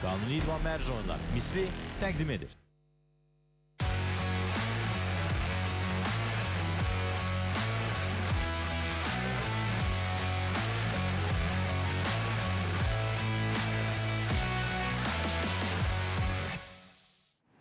Qanuni İdman Mərc oyunlar misli təqdim edir.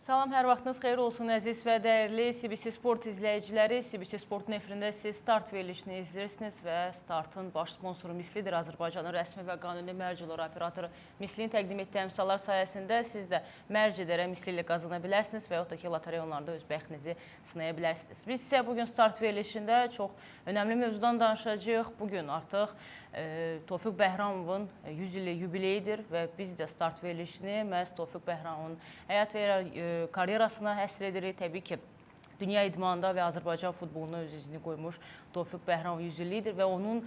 Salam, hər vaxtınız xeyir olsun əziz və dəyərli CBC Sport izləyiciləri. CBC Sport nefrində siz start verilişini izləyirsiniz və startın baş sponsoru Mislidir. Azərbaycanın rəsmi və qanuni mərc olaraq operatoru Mislinin təqdim etdiyi əmsallar sayəsində siz də mərc edərək Misli ilə qazana bilərsiniz və yaxud da ki, lotereyonlarda öz bəxtinizi sınaya bilərsiniz. Biz isə bugün start verilişində çox önəmli mövzudan danışacağıq. Bugün artıq Tofiq Bəhramovun 100 illik yubileyidir və biz də start verilişini məhz Tofiq Bəhramovun həyat və karyerasına həsr edirik. Təbii ki, dünya idmanında və Azərbaycan futboluna öz izini qoymuş Tofiq Bəhramov 100 illikdir və onun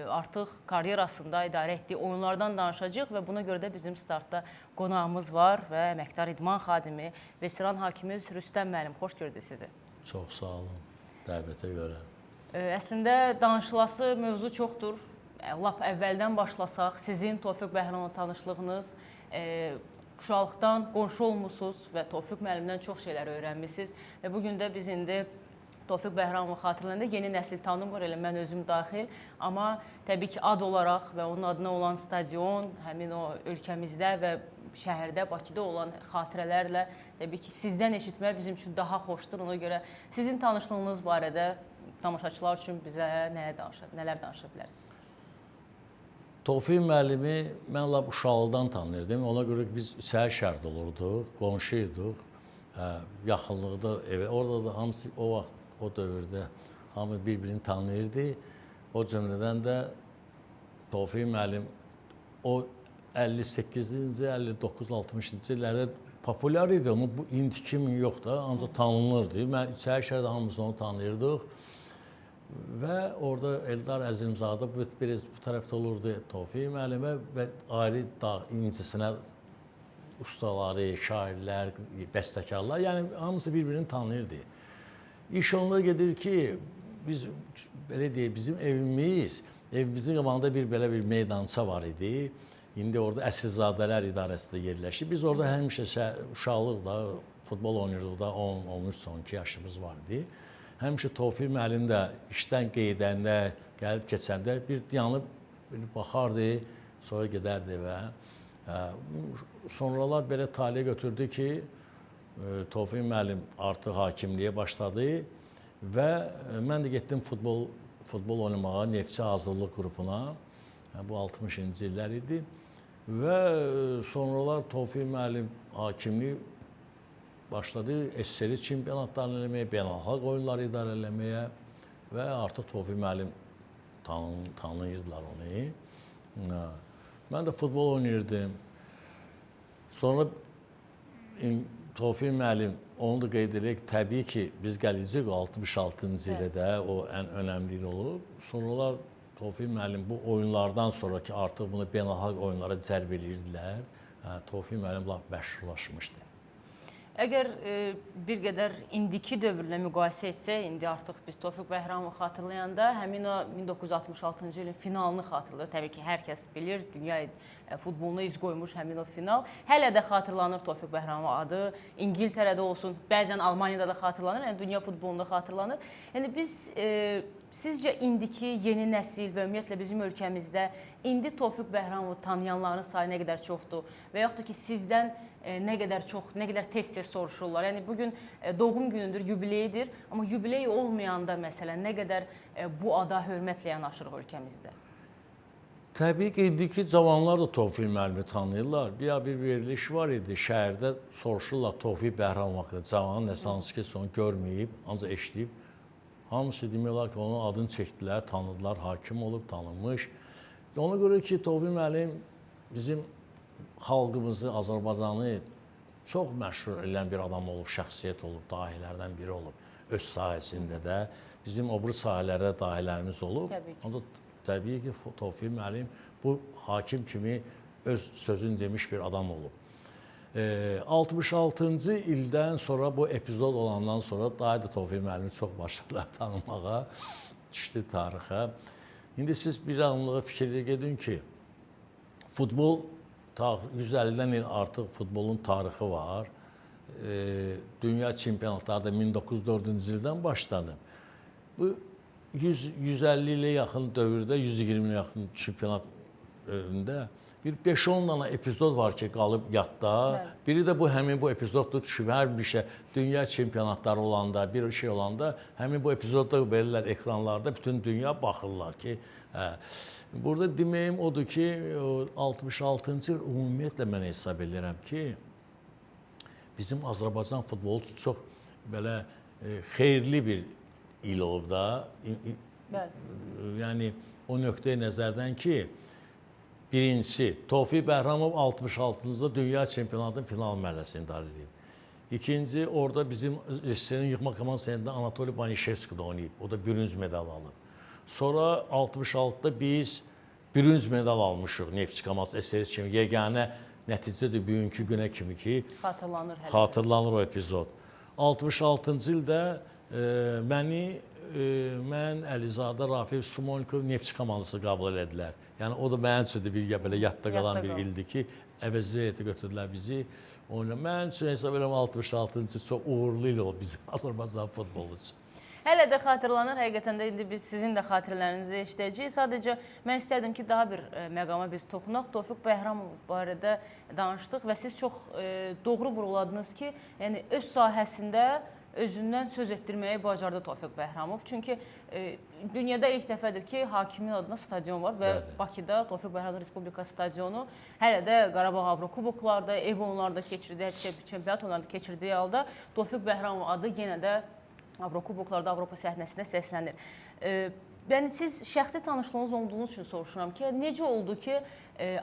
artıq karyerasında idarə etdiyi oyunlardan danışacağıq və buna görə də bizim startda qonağımız var və əməkdar idman xadimi, veteran hakimiz Rüstəm müəllim. Xoş gördük sizi. Çox sağ olun dəvətə görə. Əslində danışılası mövzu çoxdur. Lap əvvəldən başlasaq, sizin Tofiq Bəhramovla tanışlığınız, uşaqlıqdan qonşu olmusunuz və Tofiq müəllimdən çox şeylər öyrənmişsiniz və bugün də biz indi Tofiq Bəhramovu xatırlayanda yeni nəsil tanımır, elə mən özüm daxil, amma təbii ki, ad olaraq və onun adına olan stadion, həmin o ölkəmizdə və şəhərdə, Bakıda olan xatirələrlə təbii ki, sizdən eşitmək bizim üçün daha xoşdur. Ona görə sizin tanışlığınız barədə tamaşaçılar üçün bizə nələr danışa bilərsiniz? Tofiq müəllimi mən lap uşaqlıqdan tanıyırdım. Ona görə biz səhər şəhərdə olurduq, qonşuyduq, yaxınlıqda evə. Orada da hamısı o vaxt, o dövrdə hamı bir-birini tanıyırdı. O cümlədən də Tofiq müəllim o 58-ci, 59-60-cı illərdə populyar idi. Onu bu indi kimi yox da, ancaq tanınırdı. Mən səhər şəhərdə hamımız onu tanıyırdıq. Və orada Eldar Əzimzadə biraz bu tərəfdə olurdu Tofiq müəllimə və ayrı dağ incisinə ustaları, şairlər, bəstəkarlar, yəni hamısı bir-birini tanıyırdı. İş onunla gedir ki, biz belə deyək, bizim evimizin qabağında belə bir meydança var idi. İndi orada Əsilzadələr İdarəsində yerləşir. Biz orada həmişə uşaqlıqda futbol oynayırdıq da 10-13-12 yaşımız var idi. Həmişə Tofiq müəllim də işdən qeydəndə, gəlib keçəndə bir yanıb baxardı, sonra gedərdi və sonralar belə taliyə götürdü ki, Tofiq müəllim artıq hakimliyə başladı və mən də getdim futbol oynamağa Neftçi Hazırlıq qrupuna, bu 60-cı illər idi və sonralar Tofiq müəllim hakimliyi başladı SSR çempionatlarını eləməyə, beynəlxalq oyunları idarə eləməyə və artıq Tofiq müəllim tanıyırdılar onu. Mən də futbol oynayırdım. Sonra Tofiq müəllim, onu da qeyd edək, təbii ki, biz gələcək 66-cı ildə o ən önəmli il olub. Sonralar Tofiq müəllim bu oyunlardan sonraki artıq bunu beynəlxalq oyunlara cəlb edirdilər. Tofiq müəllim məşhurlaşmışdı. Əgər bir qədər indiki dövrlə müqayisə etsək, indi artıq biz Tofiq Bəhramovu xatırlayanda həmin o 1966-cı ilin finalını xatırlayır. Təbii ki, hər kəs bilir, dünya futboluna iz qoymuş həmin o final. Hələ də xatırlanır Tofiq Bəhramov adı. İngiltərədə olsun, bəzən Almaniyada da xatırlanır, yəni dünya futbolunda xatırlanır. Yəni biz sizcə indiki yeni nəsil və ümumiyyətlə bizim ölkəmizdə indi Tofiq Bəhramovu tanıyanların sayı nə qədər çoxdur və yaxud da ki, sizdən nə qədər tez-tez soruşurlar. Yəni bugün doğum günüdür, yubileydir, amma yubiley olmayanda məsələn nə qədər bu ada hörmətlə yanaşırıq ölkəmizdə? Təbii ki, indiki cavanlar da Tofiq müəllimi tanıyırlar. Bir veriliş var idi, şəhərdə soruşurlar Tofiq Bəhramov haqqında. Cavanın nəsə hansı ki, onu görməyib, ancaq eşləyib. Hamısı demək ki, onun adını çəkdilər, tanıdılar, hakim olub, tanınmış. Ona görə ki, Tofiq müəllim bizim xalqımızı, Azərbaycanı çox məşhur edən bir adam olub, şəxsiyyət olub, dahilərdən biri olub. Öz sahəsində də, bizim o biri sahələrdə dahilərimiz olub. Təbii ki, Tofiq müəllim bu hakim kimi öz sözünü demiş bir adam olub. 66-cı ildən sonra, bu epizod olandan sonra daha da Tofiq müəllimi çox başladılar tanımağa, düşdü tarixə. İndi siz bir anlığa fikirlə gedin ki, futbol 150-dən il artıq futbolun tarixi var. Dünya çempionatları da 1904-cü ildən başladı. Bu 150 ilə yaxın dövrdə, 120 ilə yaxın çempionat övründə bir 5-10 dana epizod var ki, qalıb yadda. Biri də həmin bu epizodda düşüb, hər bir şey, dünya çempionatları olanda, bir şey olanda, həmin bu epizodda verirlər ekranlarda, bütün dünya baxırlar ki, burada deməyim odur ki, 66-cı il ümumiyyətlə mən hesab edirəm ki, bizim Azərbaycan futbolu üçün çox belə xeyirli bir il olub da. Yəni, o nöqteyi nəzərdən ki, birincisi, Tofiq Bəhramov 66-cı dünya çempionatının final mərhələsini idarə edib. İkinci, orada bizim SSR-nin yığma komandasında Anatoli Banişevski də oynayıb. O da bürünc medal alıb. Sonra 66-da biz bürünc medal almışıq Neftçi komandası SSR kimi. Yeganə nəticədir bugünkü günə kimi ki, xatırlanır o epizod. 66-cı ildə mən Əlizadə, Rafiq, Sumolnikov Neftçi komandası qəbul elədilər. Yəni, o da mənim üçün bir belə yadda qalan bir ildir ki, əvəziyyətə götürdülər bizi. Mən üçün hesab edirəm 66-cı çox uğurlu il olub bizim Azərbaycan futbolu üçün. Hələ də xatırlanır, həqiqətən də indi biz sizin də xatirələrinizi eşidəcəyik. Sadəcə mən istərdim ki, daha bir məqama biz toxunaq. Tofiq Bəhramov barədə danışdıq və siz çox doğru vurguladınız ki, yəni öz sahəsində özündən söz etdirməyi bacardı Tofiq Bəhramov. Çünki dünyada ilk dəfədir ki, hakimin adına stadion var və Bakıda Tofiq Bəhramov Respublika stadionu hələ də Qarabağ Avrokuboklarda, ev onlarda keçirdiyi, çempionat onlarda keçirdiyi halda Tofiq Bəhramov adı yenə də Avrokuboklarda, Avropa səhnəsində səslənir. Yəni, siz şəxsi tanışlığınız olduğunuz üçün soruşuram ki, necə oldu ki,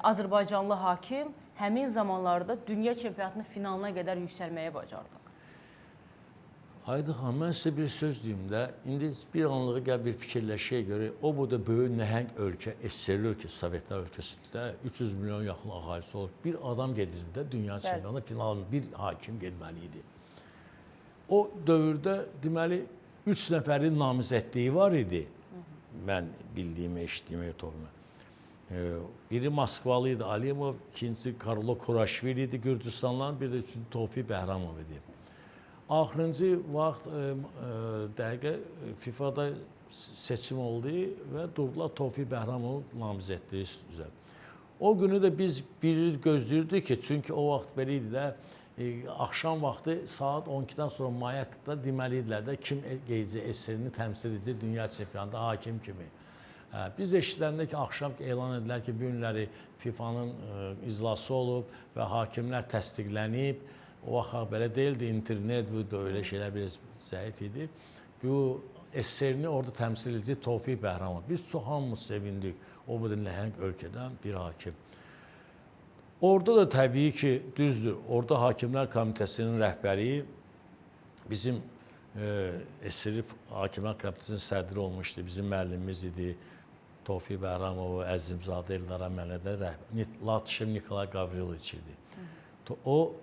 Azərbaycanlı hakim həmin zamanlarda dünya çempionatının finalına qədər yüksəlməyə bacardı? Aydı xan, mən sizə bir söz deyim də, indi bir anlığı gəl bir fikirləşəyə görə, o burada böyük nəhəng ölkə, SSR ölkəsi, Sovetlər ölkəsində 300 milyon yaxın əhalisi olur. Bir adam gedirdi də dünya çempionatı finalında bir hakim getməli idi. O dövrdə deməli 3 nəfərin namizədliyi var idi. Mən bildiyimə, eşitdiyimə toxuma. Biri Moskvalı idi, Alimov, ikincisi Karlo Kuraşvili idi, Gürcüstanlıların, bir də üçüncü Tofiq Bəhramov idi. Axırıncı vaxt dəqiqə FIFA-da seçim oldu və durdular Tofiq Bəhramov namizədliyi üzrə. O günü də biz bir il gözləyirdik ki, çünki o vaxt belə idi də, axşam vaxtı saat 12-dən sonra Mayakda deməli idilər də kim qeyci SSR-ni təmsil edici dünya çempionatında hakim kimi. Biz eşitləndə ki, axşam elan edilər ki, bu günləri FIFA-nın iclası olub və hakimlər təsdiqlənib. O vaxt belə deyildi, internet, bu da öyle şeylər biraz zəif idi. Bu SSR-ni orada təmsil edici Tofiq Bəhramov. Biz çox hamımız sevindik. O bu nəhəng ölkədən bir hakim. Orada da təbii ki, düzdür, orada Hakimlər Komitəsinin rəhbəri bizim SSR Hakimlər Komitəsinin sədri olmuşdu. Bizim müəllimimiz idi. Tofiq Bəhramov, Əzimzadə, Eldar Əməlidə, Latışev Nikolay Qavriloviç idi. O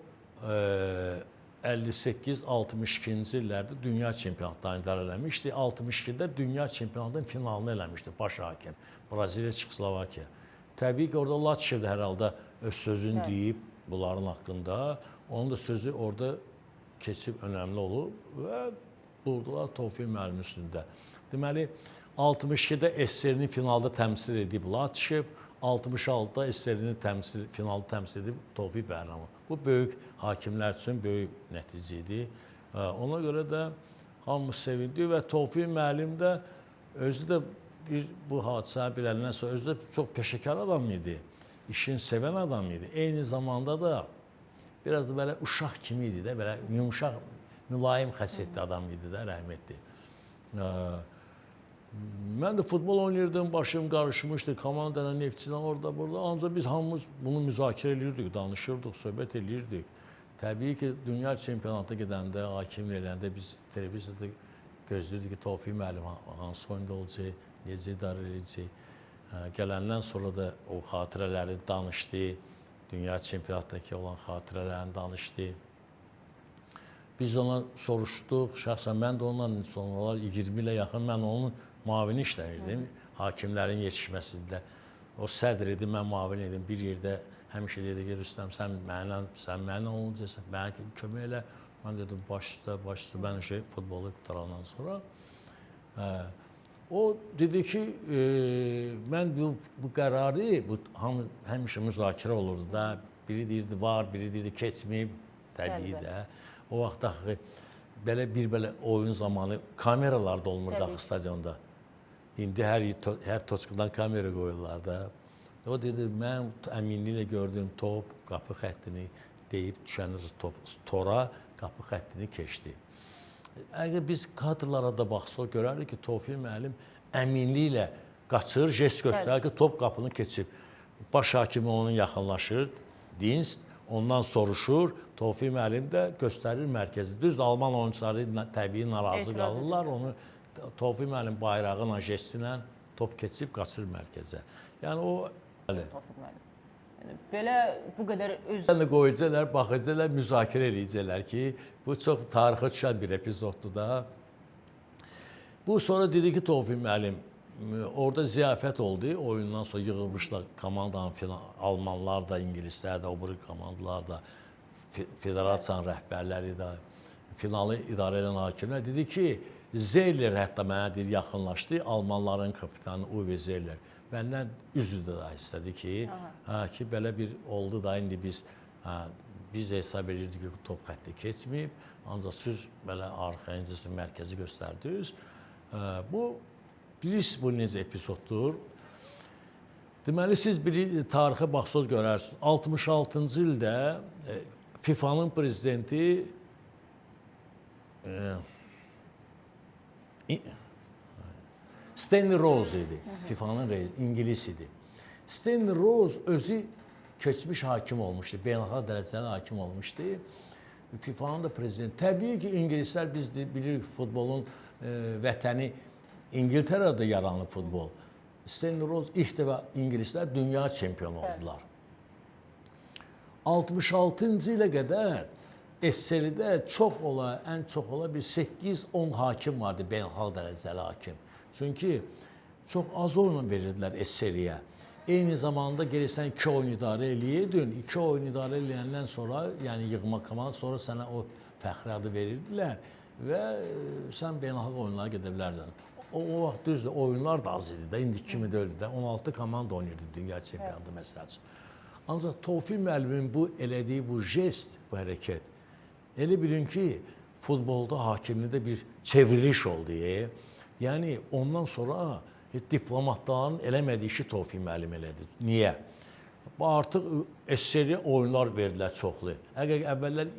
58-62-ci illərdə dünya çempionatlarını idarə eləmişdi. 62-də dünya çempionatının finalını eləmişdi baş hakim. Braziliya, Çexoslovakiya. Təbii ki, orada Latışev də hər halda öz sözünü deyib bunların haqqında. Onun da sözü orada keçib önəmli olub və durdular Tofiq müəllim üstündə. Deməli, 62-də SSR-ni finalda təmsil edib Latışev, 66-da SSR-ni finalda təmsil edib Tofiq Bəhramov. Bu böyük hakimlər üçün böyük nəticə idi. Ona görə də hamımız sevindi və Tofiq müəllim də özü də bu hadisəni biləndən sonra özü də çox peşəkar adam idi. İşini sevən adam idi. Eyni zamanda da biraz da belə uşaq kimi idi də, belə yumuşaq, mülayim xəsiyyətli adam idi də, rəhmətli. Mən də futbol oynayırdım, başım qarışmışdı, komandayla, Neftçidən, orada, burada. Ancaq biz hamımız bunu müzakirə edirdik, danışırdıq, söhbət edirdik. Təbii ki, dünya çempionatı gedəndə, hakimlik edəndə biz televiziyada gözləyirdik ki, Tofiq müəllim hansı oyunda olacaq, necə idarə edəcək. Gələndən sonra da o xatirələri danışdı, dünya çempionatdakı olan xatirələrini danışdı. Biz ona soruşduq, şəxsən mən də onunla sonralar 20 ilə yaxın mən onun müavini işləyirdim, hakimlərin yetişməsində. O sədr idi, mən müavin idim, bir yerdə həmişə dedi ki, Rüstəm, sən mənlə olacaqsan, mənə kömək elə. Mən dedim, başda, mən futbolu qutarandan sonra. O dedi ki, mən bu qərarı, həmişə müzakirə olurdu da, biri deyirdi var, biri deyirdi keçməyib, təbii də. O vaxt axı belə oyun zamanı kameralar da olmurdu axı stadionda. İndi hər toçkudan kamera qoyurlar da. O dedi, mən əminliklə gördüm top, qapı xəttini deyib düşənir tora, qapı xəttini keçdi. Əgər biz kadrlara da baxsaq, görərik ki, Tofiq müəllim əminliklə qaçır, jest göstərir ki, top qapını keçib. Baş hakimi onun yaxınlaşır, Dinst, ondan soruşur, Tofiq müəllim də göstərir mərkəzi. Düzdür, Alman oyuncuları təbii narazı qalırlar, onu Tofiq müəllim bayrağına, jestlə top keçib, qaçır mərkəzə. Yəni o... Tofiq müəllim. Belə bu qədər öz... Qoyucular, baxıcılar, müzakirə edəcəklər ki, bu çox tarixə düşən bir epizoddur da. Bu sonra dedi ki, Tofiq müəllim, orada ziyafət oldu, oyundan sonra yığılmışlar komandanın, Almanlar da, İngilislər də, o biri komandalar da, federasiyanın rəhbərləri də, finalı idarə edən hakimlər. Dedi ki, Zeyler hətta mənə deyir, yaxınlaşdı, Almanların kapitanı Uwe Zeyler. Məndən üzrdə də istədi ki, belə bir oldu da, indi biz hesab edirdik ki, top xətti keçməyib, ancaq siz belə arxayıncısı mərkəzi göstərdiniz. Bu, bilirsiniz, bu necə epizoddur. Deməli, siz bir tarixə baxsaz görərsiniz. 66-cı ildə FIFA'nın prezidenti Stanley Rose idi, FIFA'nın reisi, İngilis idi. Stanley Rose özü keçmiş hakim olmuşdu, beynəlxalq dərəcəli hakim olmuşdu. FIFA'nın da prezidenti. Təbii ki, İngilislər, biz bilirik, futbolun vətəni İngiltərədə yaranıb futbol. Stanley Rose ilk dəfə İngilislər dünya çempionu oldular. 66-cı ilə qədər SSR-də ən çox ola bir 8-10 hakim vardı, beynəlxalq dərəcəli hakim. Çünki çox az oyun verirdilər SSR-yə. Eyni zamanda gəlirsən 2 oyun idarə eləyəydin, 2 oyun idarə eləyəndən sonra, yəni yığma komanda, sonra sənə o fəxri adı verirdilər və sən beynəlxalq oyunlara gedə bilərdin. O vaxt düzdür, oyunlar da az idi də, indi kimi deyildi də, 16 komanda oynayırdı dünya çempionatı məsəl üçün. Ancaq Tofiq müəllimin bu elədiyi bu jest, bu hərəkət, elə bilin ki, futbolda hakimlikdə bir çevriliş oldu. Yəni, ondan sonra diplomatların eləmədiyi işi Tofiq müəllim elədi. Niyə? Artıq SSR-yə oyunlar verdilər çoxlu. Əvvəllər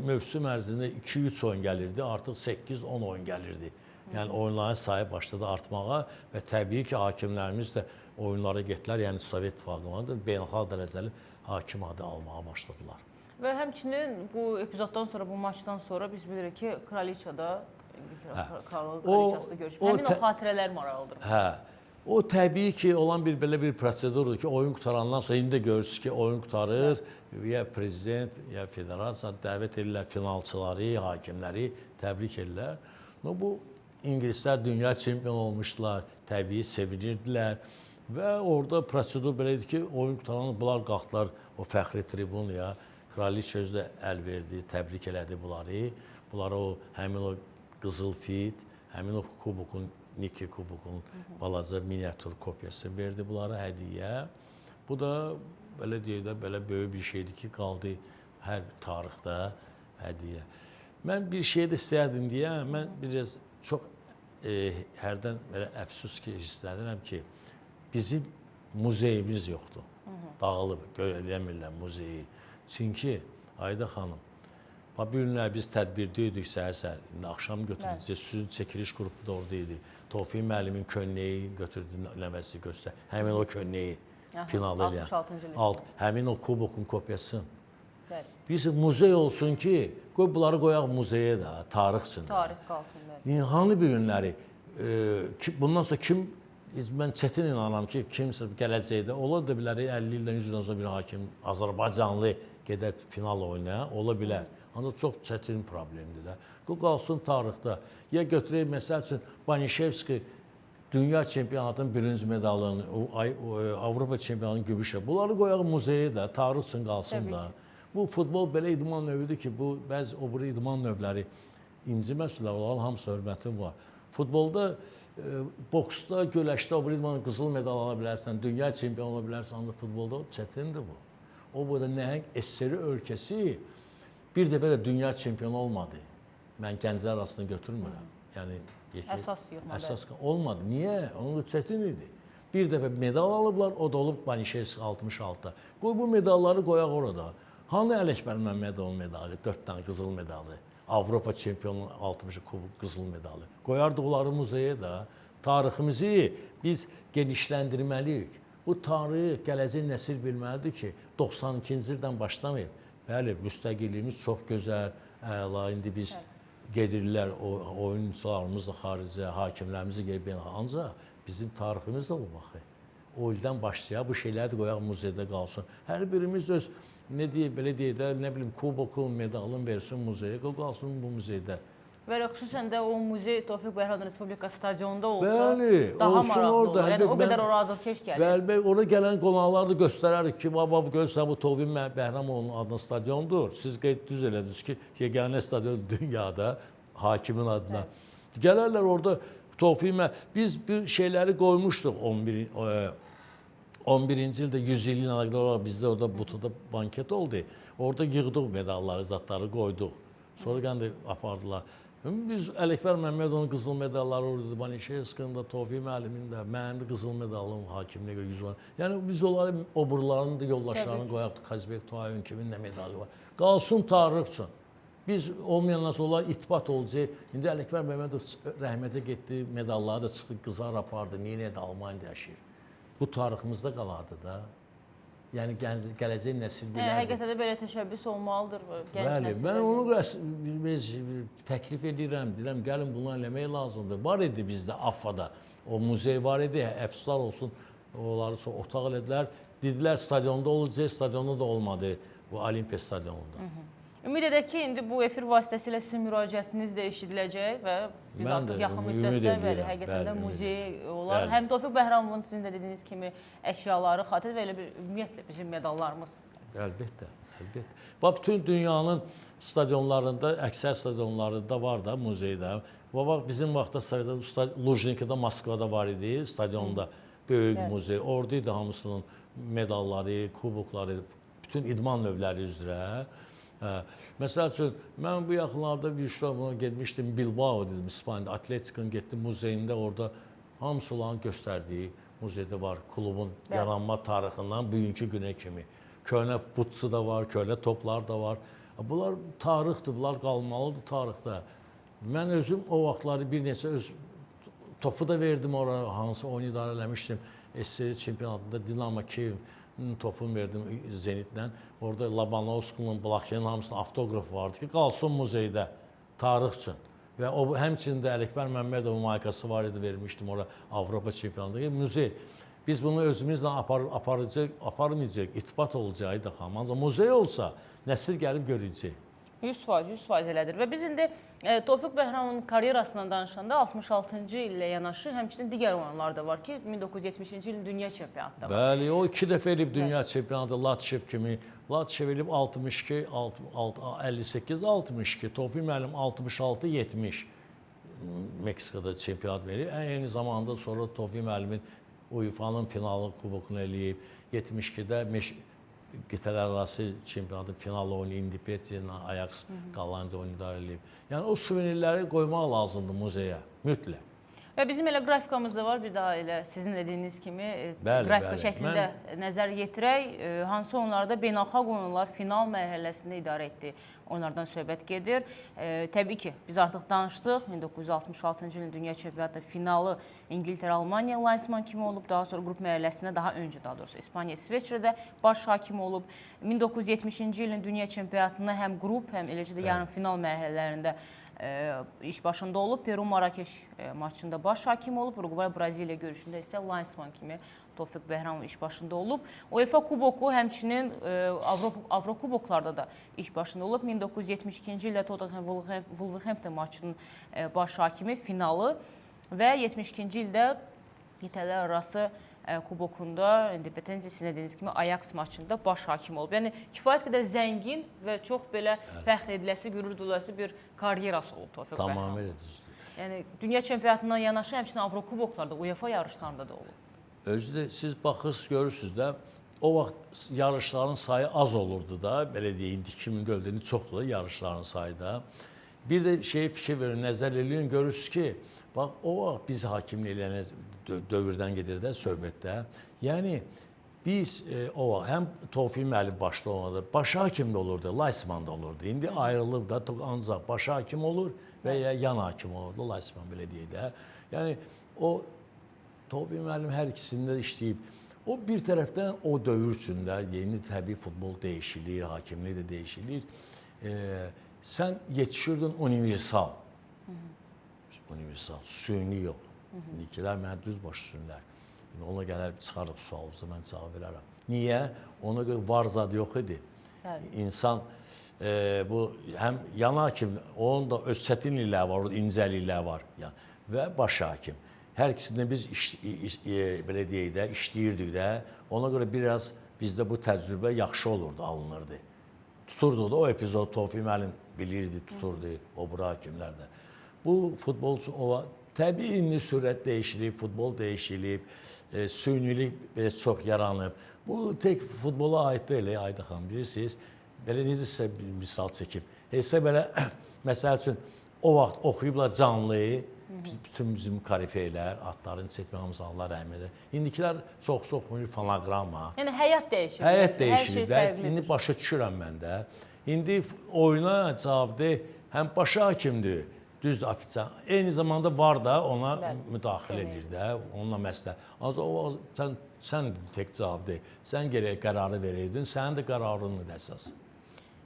mövsüm ərzində 2-3 oyun gəlirdi, artıq 8-10 oyun gəlirdi. Yəni, oyunların sayı başladı artmağa və təbii ki, hakimlərimiz də oyunlara getdilər, yəni Sovet İttifaqına da beynəlxalq dərəcəli hakim adı almağa başladılar. Və həmçinin bu epizoddan sonra, bu maçdan sonra biz bilirik ki, Kraliçada Kraliçasında görüşmür. Həmin o xatirələr maraqlıdır. O təbii ki, olan belə bir prosedurdur ki, oyun qutarandan sonra indi də görürsünüz ki, oyun qutarır, ya prezident, ya federasiya dəvət edirlər finalçıları, hakimləri təbrik edirlər. Bu, İngilislər dünya çempionu olmuşdular, təbii sevinirdilər və orada prosedur belə idi ki, oyun qutarandan bunlar qalxdılar o fəxri tribunuya, Kraliçə özü də əl verdi, təbrik elədi bunları. Bunlara həmin o qızıl fit, həmin o kubokun, Nike kubokun balaca miniatür kopyası verdi bunlara hədiyyə. Bu da belə deyək də, belə böyük bir şeydir ki, qaldı hər tarixdə hədiyyə. Mən bir şey də istəyərdim deyə, mən biraz çox hərdən belə əfsus ki, istəyirəm ki, bizim muzeyimiz yoxdur. Dağılıb, görələyəmirlər muzeyi. Çünki, Ayda xanım, bu günlər biz tədbirdə idik səhər-səhər, indi axşam götürəcək, süzün çəkiliş qrupu da orada idi. Tofiq müəllimin köynəyi götürdü, nəvəsi göstər. Həmin o köynəyi final eləyən. 66-cı ildə. Həmin o kubokun kopyasını. Biz muzey olsun ki, bunları qoyaq muzeyə də, tarix üçün. Tarix qalsın. Hanı bir günləri, bundan sonra kim, mən çətin inanıram ki, kimsə gələcəkdə, ola da bilər, 50 ildən 100 ildən sonra bir hakim, Azərbaycanlı gedər final oynaya, ola bilər. Ancaq çox çətin problemdir də. Bu qalsın tarixdə. Ya götürək, məsəl üçün, Banişevski dünya çempionatının birinci medalını, Avropa çempionatının gümüşü. Bunları qoyaq muzeyə də, tarix üçün qalsın da. Bu futbol belə idman növüdür ki, bu bəzi o biri idman növləri inciməsələr, onların hamısı hörmətim var. Futbolda, boksda, güləşdə o biri idman qızıl medal ala bilərsən, dünya çempionu ola bilərsən, ancaq futbolda çətindir bu. O burada nəhəng SSR ölkəsi bir dəfə də dünya çempionu olmadı. Mən gənclər arasında götürmürəm. Yəni Əsas yığmada. Əsas olmadı. Niyə? Onun çətin idi. Bir dəfə medal alıblar, o da olub Banişevski 66-da. Qoy bu medalları qoyaq orada. Hanı Ələkbər Məmmədovun medalı, 4 dənə qızıl medalı, Avropa çempionu 60 kubuk qızıl medalı. Qoyardıq onları muzeyə də. Tariximizi biz genişləndirməliyik. Bu tarix gələcək nəsil bilməlidir ki, 92-ci ildən başlamayıb. Bəli, müstəqilliyimiz çox gözəl, əla. İndi biz gedirlər, oyuncularımız da xaricə, hakimlərimizi gedir. Ancaq bizim tariximiz də o baxı. O ildən başlayaq, bu şeyləri də qoyaq muzedə qalsın. Hər birimiz öz, nə deyək, belə deyək də, nə bilim, kubokun, medalın versin muzeyə, qalsın bu muzeydə. Və xüsusən də o muzey Tofiq Bəhram Respublika stadionunda olsa Bəli, daha olsun maraqlı orada. olur. Yəni, o qədər ora azarkeş gəlir. Bəli, orada gələn qonaqlar da göstərərik ki, baba, görürsən, bu Tofiq Bəhramovun adına stadiondur. Siz qeyd düz elədiniz ki, yeganə stadion dünyada hakimin adına. Gələrlər orada Tofiq biz bir şeyləri qoymuşduq 11-ci ildə 100 ilin əlaqəli olaraq bizdə orada Butada banket oldu. Orada yığdıq medalları, zatları qoyduq. Sonra gəndə apardılar. Biz Ələkbər Məmmədovun qızıl medalları orada, Banişevskinin də, Tofiq müəllimin də, mənim də qızıl medalım hakimliyə görə 100 var. Yəni biz onları, oburlarının da yoldaşlarını qoyaqdıq. Kazbek Tuayın kimin də medalı var. Qalsın tarix üçün. Biz olmayanlar sonra ittibat olacaq. İndi Ələkbər Məmmədov rəhmətə getdi, medalları da çıxdı, qızar apardı. Niyə də Almaniyada yaşayır? Bu tariximizdə qalardı da. Yəni gələcək nəsil bilərdi. Həqiqətən də belə təşəbbüs olmalıdır gənc Bəli, nəsildə. mən onu təklif edirəm, deyirəm, gəlin bunu eləmək lazımdır. Var idi bizdə AFFA-da, o muzey var idi, əfsuslar olsun, onları sonra otaq elədilər. Dedilər, stadionda olacaq, stadionda da olmadı, bu Olimpiya stadionunda. Ümid edək ki, indi bu efir vasitəsilə sizin müraciətiniz də eşidiləcək və biz artıq yaxın müddətdə bəli, həqiqətən də muzey olar. Həm Tofiq Bəhramovun sizin də dediyiniz kimi əşyaları xatir və elə bir ümumiyyətlə bizim medallarımız. Əlbəttə, əlbəttə. Bax, bütün dünyanın stadionlarında, əksər stadionlarında var da muzeydə. Bax, bizim vaxtda Lujnikada, Moskvada var idi, stadionda böyük muzey. Orada idi hamısının medalları, kubokları, bütün idman növləri üzrə. Məsəl üçün, mən bu yaxınlarda bir işlə getmişdim, Bilbao dedim, İspaniyada, Atletika'nın getdim muzeyində, orada hamısı olan göstərdiyi muzeydə var, klubun yaranma tarixindən bugünkü günə kimi. Köhnə butsu da var, köhnə toplar da var. Bunlar tarixdir, bunlar qalmalıdır tarixdə. Mən özüm o vaxtları bir neçə öz topu da verdim oraya, hansı oyunu idarə eləmişdim. SSR çempionatında Dinamo Kiyev topunu verdim Zenitlə. Orada Labanovskinin, Blakyanın hamısının avtoqrafı vardı ki, qalsın muzeydə, tarix üçün. Və o həmçinin də Ələkbər Məmmədovun maykası var idi, vermişdim orada Avropa çempionatında. Muzey. Biz bunu özümüzlə aparmayacaq, ittibat olacaq da xam. Ancaq muzey olsa, nəsil gəlib görəcək. 100% elədir. Və biz indi Tofiq Bəhramovun karyerasından danışanda 66-cı illə yanaşı, həmçinin digər oyunlar da var ki, 1970-ci ilin dünya çempionatı da var. Bəli, o 2 dəfə elib dünya çempionatı, Latşev kimi. Latşev elib 62, 58, 62, Tofiq müəllim 66, 70 Meksikada çempionat verib. Eyni zamanda sonra Tofiq müəllimin UEFA-nın finalı kubokunu eləyib. 72-də qitələr arası çempionatın finalı oyunu Indipetiya, Ajax, Qallandiya oyunu idarə edib. Yəni o suvenirləri qoymaq lazımdır muzeyə, mütləq. Və bizim elə qrafikamız da var, bir daha elə sizin dediyiniz kimi qrafika şəklində nəzər yetirək. Hansı oyunlarda beynəlxalq oyunlar final mərhələsində idarə etdi, onlardan söhbət gedir. Təbii ki, biz artıq danışdıq, 1966-cı ilin dünya çempionatı finalı İngiltərə-Almaniya lansman kimi olub, daha sonra qrup mərhələsində daha öncə, daha doğrusu İspaniya-İsveçrədə baş hakim olub. 1970-ci ilin dünya çempionatında həm qrup, həm eləcə də yarım final mərhələlərində iş başında olub. Peru-Marakeş maçında baş hakim olub. Uruguay-Braziliya görüşündə isə lansman kimi Tofiq Bəhramov iş başında olub. UEFA kuboku həmçinin Avrokuboklarda da iş başında olub. 1972-ci ildə Tottenham-Wolverhampton maçının baş hakimi finalı və 72-ci ildə qitələr arası kubokunda, independent sizin dediyiniz kimi Ajax maçında baş hakim olub. Yəni kifayət qədər zəngin və çox belə fəxr ediləsi, qürur duyulası bir karyerası olub Tofiq Bəhram. Tamamilə düzdür. Yəni dünya çempionatından yanaşı həmçinin Avrokuboklarda, UEFA yarışlarında da olub. Özü də siz baxırsınız, görürsünüz də o vaxt yarışların sayı az olurdu da, belə deyək, indi 2004-də çoxdur da yarışların sayı da. Bir də fikir verin, nəzər eləyin, görürsünüz ki, bax o vaxt biz hakimlik eləyən dövrdən gedir də söhbətdə. Yəni biz o vaxt həm Tofiq müəllim başda olmadı, baş hakim də olurdu, Laysman da olurdu. İndi ayrılıb da ancaq baş hakim olur və ya yan hakim olurdu, Laysman belə deyək də. Yəni o Tofiq müəllim hər ikisində işləyib. O bir tərəfdən o dövr üçündə yeni təbii futbol dəyişilir, hakimlik də dəyişilir. Sən yetişirdin universal. Universal, süni yox. İndikilər mənə düz başı sünlər. Ona gələr çıxarıq sualınızda mən cavab verərəm. Niyə? Ona görə var zad yox idi. İnsan bu həm yan hakim, onun da öz çətinlikləri var, incəlikləri var və baş hakim. Hər ikisində biz belə deyək də, işləyirdik də. Ona görə biraz bizdə bu təcrübə yaxşı olurdu, alınırdı. Tuturdu da o epizod Tofiq müəllim bilirdi, tuturdu o bura hakimlər də. Bu futbolçu təbii indi sürət dəyişilib, futbol dəyişilib, sünilik çox yaranıb. Bu tek futbola aid deyil, Ayda xanım, bilirsiniz. Belə necəsə bir misal çəkib. Heç belə, məsəl üçün, o vaxt oxuyublar canlı, bütün bizim karifeylər, adların çəkməyimiz Allah rəhmət edir. İndikilər çox oxuyur fonoqrama. Yəni həyat dəyişib. Həyat dəyişib və indi başa düşürəm mən də. İndi oyuna cavabdeh həm baş hakimdir, düzdür, ofisial. Eyni zamanda var da ona müdaxilə edir də, onunla məsləhət. Ancaq sən tək cavabdeh, sən gərək qərarı verəydin, sənin də qararındır əsas.